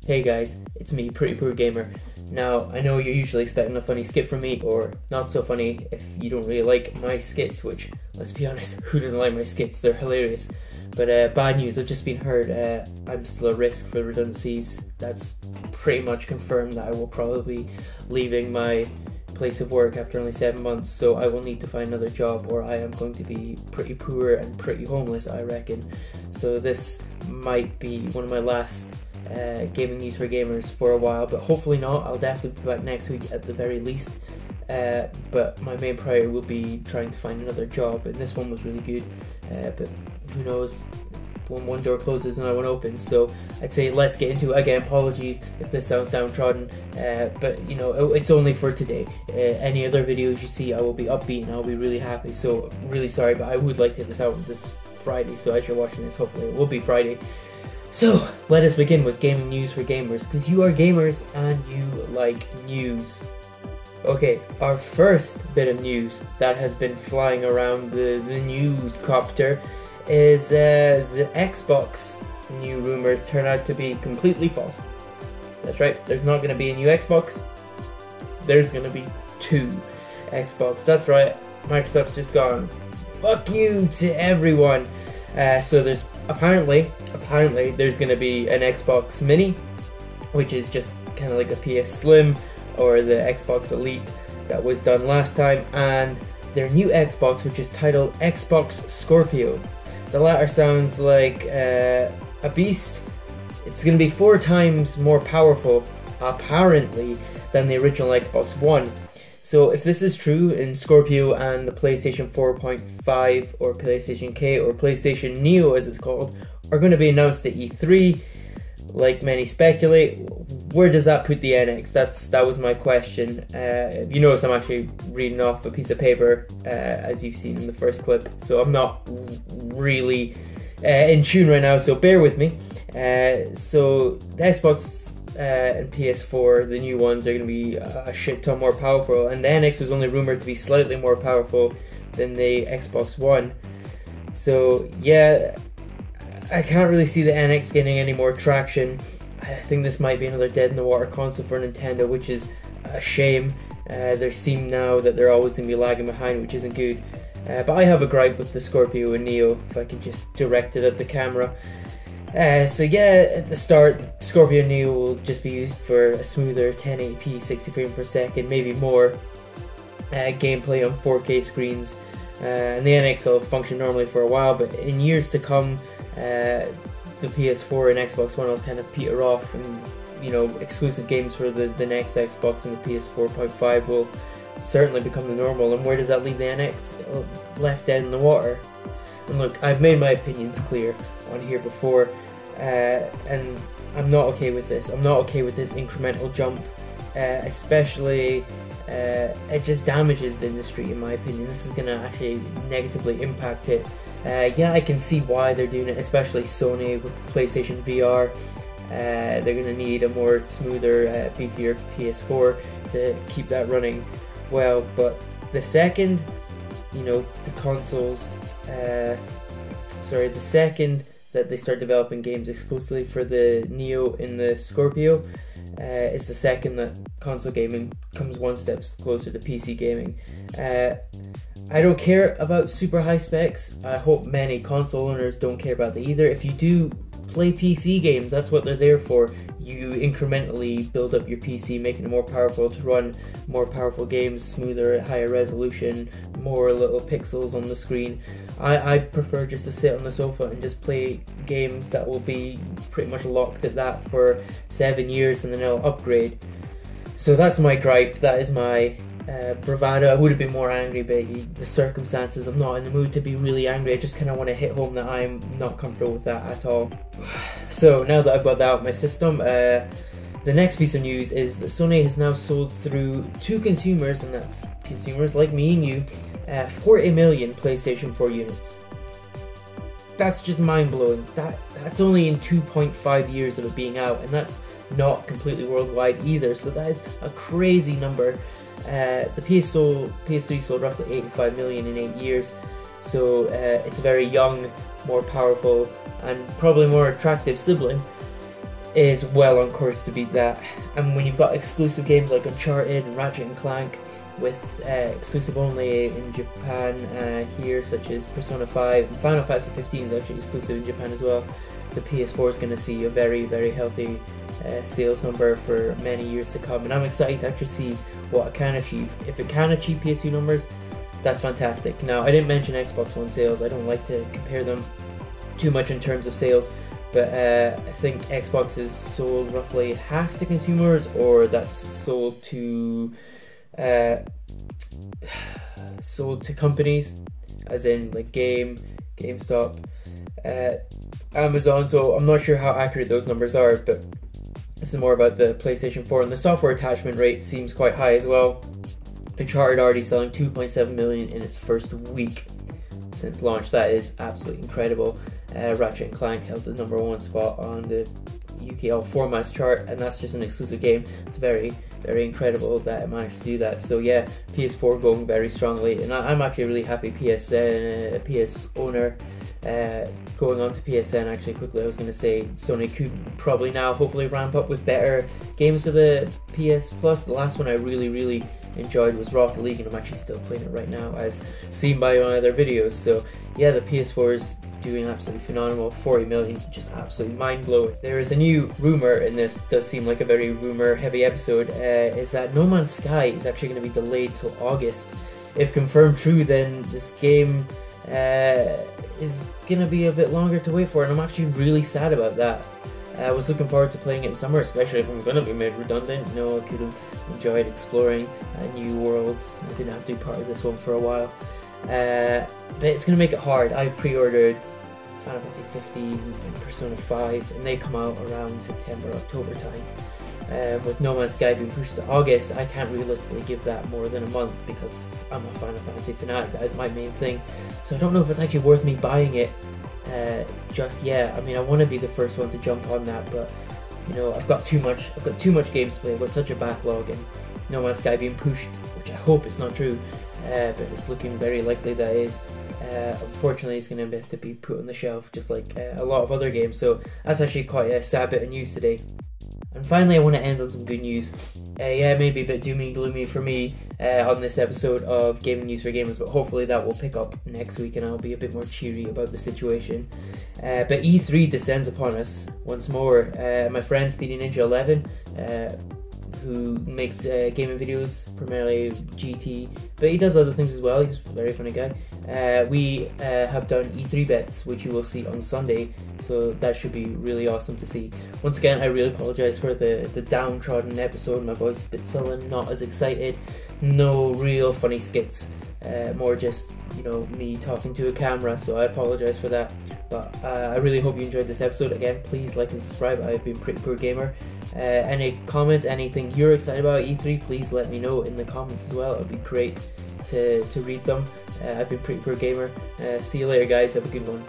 Hey guys, it's me, Pretty Poor Gamer. Now, I know you're usually expecting a funny skit from me, or not so funny if you don't really like my skits, which, let's be honest, who doesn't like my skits? They're hilarious. But bad news, I've just been heard I'm still a risk for redundancies. That's pretty much confirmed that I will probably be leaving my place of work after only 7 months, so I will need to find another job or I am going to be pretty poor and pretty homeless, I reckon. So this might be one of my last gaming news for gamers for a while, but hopefully not. I'll definitely be back next week at the very least, but my main priority will be trying to find another job, and this one was really good, but who knows when one door closes and another one opens. So I'd say let's get into it. Again, apologies if this sounds downtrodden, but you know, it's only for today. Any other videos you see, I will be upbeat and I'll be really happy, so really sorry, but I would like to get this out this Friday, so as you're watching this, hopefully it will be Friday. So let us begin with gaming news for gamers, because you are gamers and you like news. Okay, our first bit of news that has been flying around the news copter is the Xbox new rumors turn out to be completely false. That's right, there's not going to be a new Xbox, there's going to be two Xbox. That's right, Microsoft's just gone, fuck you to everyone. So there's apparently there's going to be an Xbox Mini, which is just kind of like a PS Slim or the Xbox Elite that was done last time, and their new Xbox, which is titled Xbox Scorpio. The latter sounds like a beast. It's going to be 4 times more powerful, apparently, than the original Xbox One. So if this is true, and Scorpio and the PlayStation 4.5 or PlayStation K or PlayStation Neo as it's called are going to be announced at E3, like many speculate, where does that put the NX? That was my question. You notice I'm actually reading off a piece of paper, as you've seen in the first clip, so I'm not really in tune right now, so bear with me. So the Xbox and PS4, the new ones, are going to be a shit ton more powerful, and the NX was only rumored to be slightly more powerful than the Xbox One. So yeah, I can't really see the NX getting any more traction. I think this might be another dead-in-the-water console for Nintendo, which is a shame. They seem now that they're always going to be lagging behind, which isn't good. But I have a gripe with the Scorpio and Neo, if I can just direct it at the camera. So yeah, at the start, Scorpio Neo will just be used for a smoother 1080p 60 frames per second, maybe more gameplay on 4K screens, and the NX will function normally for a while, but in years to come, the PS4 and Xbox One will kind of peter off, and you know, exclusive games for the next Xbox and the PS4.5 will certainly become the normal. And where does that leave the NX? Left dead in the water. And look, I've made my opinions clear on here before, and I'm not okay with this. I'm not okay with this incremental jump, especially it just damages the industry, in my opinion. This is going to actually negatively impact it. Yeah, I can see why they're doing it, especially Sony with PlayStation VR. They're going to need a more smoother, beefier PS4 to keep that running well. But the second, you know, the consoles, the second that they start developing games exclusively for the Neo and the Scorpio, is the second that console gaming comes one step closer to PC gaming. I don't care about super high specs. I hope many console owners don't care about that either. If you do play PC games, that's what they're there for. You incrementally build up your PC, making it more powerful to run more powerful games, smoother, higher resolution, more little pixels on the screen. I prefer just to sit on the sofa and just play games that will be pretty much locked at that for 7 years, and then I'll upgrade. So that's my gripe, that is my bravado. I would have been more angry, but the circumstances, I'm not in the mood to be really angry. I just kind of want to hit home that I'm not comfortable with that at all. So now that I've got that out of my system, the next piece of news is that Sony has now sold through to consumers, and that's consumers like me and you, 40 million PlayStation 4 units. That's just mind-blowing. That's only in 2.5 years of it being out, and that's not completely worldwide either, so that is a crazy number. The PS3 sold roughly 85 million in 8 years, so it's a very young, more powerful, and probably more attractive sibling. is well on course to beat that. And when you've got exclusive games like Uncharted and Ratchet and Clank with exclusive only in Japan here, such as Persona 5 and Final Fantasy 15 is actually exclusive in Japan as well, the PS4 is going to see a very, very healthy sales number for many years to come, and I'm excited to actually see what it can achieve. If it can achieve PS2 numbers, that's fantastic. Now, I didn't mention Xbox One sales. I don't like to compare them too much in terms of sales, but I think Xbox is sold roughly half to consumers, or that's sold to companies, as in like GameStop, Amazon. So I'm not sure how accurate those numbers are, but this is more about the PlayStation 4, and the software attachment rate seems quite high as well. Uncharted already selling 2.7 million in its first week since launch. That is absolutely incredible. Ratchet and Clank held the #1 spot on the UK All Formats chart, and that's just an exclusive game. It's very, very incredible that it managed to do that. So yeah, PS4 going very strongly, and I'm actually really happy. PS owner. Going on to PSN, actually quickly, I was going to say Sony could probably now hopefully ramp up with better games for the PS Plus. The last one I really enjoyed was Rocket League, and I'm actually still playing it right now, as seen by one of their videos. So yeah, the PS4 is doing absolutely phenomenal. 40 million, just absolutely mind-blowing. There is a new rumor, and this does seem like a very rumor-heavy episode, is that No Man's Sky is actually going to be delayed till August. If confirmed true, then this game is gonna be a bit longer to wait for, and I'm actually really sad about that. I was looking forward to playing it in summer, especially if I'm gonna be made redundant. You know, I could have enjoyed exploring a new world. I didn't have to be part of this one for a while, but it's gonna make it hard. I pre-ordered Final Fantasy 15 and Persona 5, and they come out around September, October time. With No Man's Sky being pushed to August, I can't realistically give that more than a month, because I'm a Final Fantasy fanatic. That is my main thing. So I don't know if it's actually worth me buying it just yet. I mean, I want to be the first one to jump on that, but you know, I've got too much games to play with such a backlog, and No Man's Sky being pushed, which I hope it's not true, but it's looking very likely that is. Unfortunately, it's going to have to be put on the shelf, just like a lot of other games. So that's actually quite a sad bit of news today. And finally, I want to end on some good news. Yeah, maybe a bit doomy and gloomy for me on this episode of Gaming News for Gamers, but hopefully that will pick up next week and I'll be a bit more cheery about the situation. But E3 descends upon us once more. My friend Speedy Ninja 11, who makes gaming videos, primarily GT, but he does other things as well. He's a very funny guy. We have done E3 bets, which you will see on Sunday, so that should be really awesome to see. Once again, I really apologise for the downtrodden episode. My voice is a bit sullen, not as excited, no real funny skits, more just, you know, me talking to a camera, so I apologise for that. But I really hope you enjoyed this episode. Again, please like and subscribe. I've been Pretty Poor Gamer. Any comments, anything you're excited about E3, please let me know in the comments as well. It would be great to read them. I've been Pretty Poor Gamer. See you later, guys. Have a good one.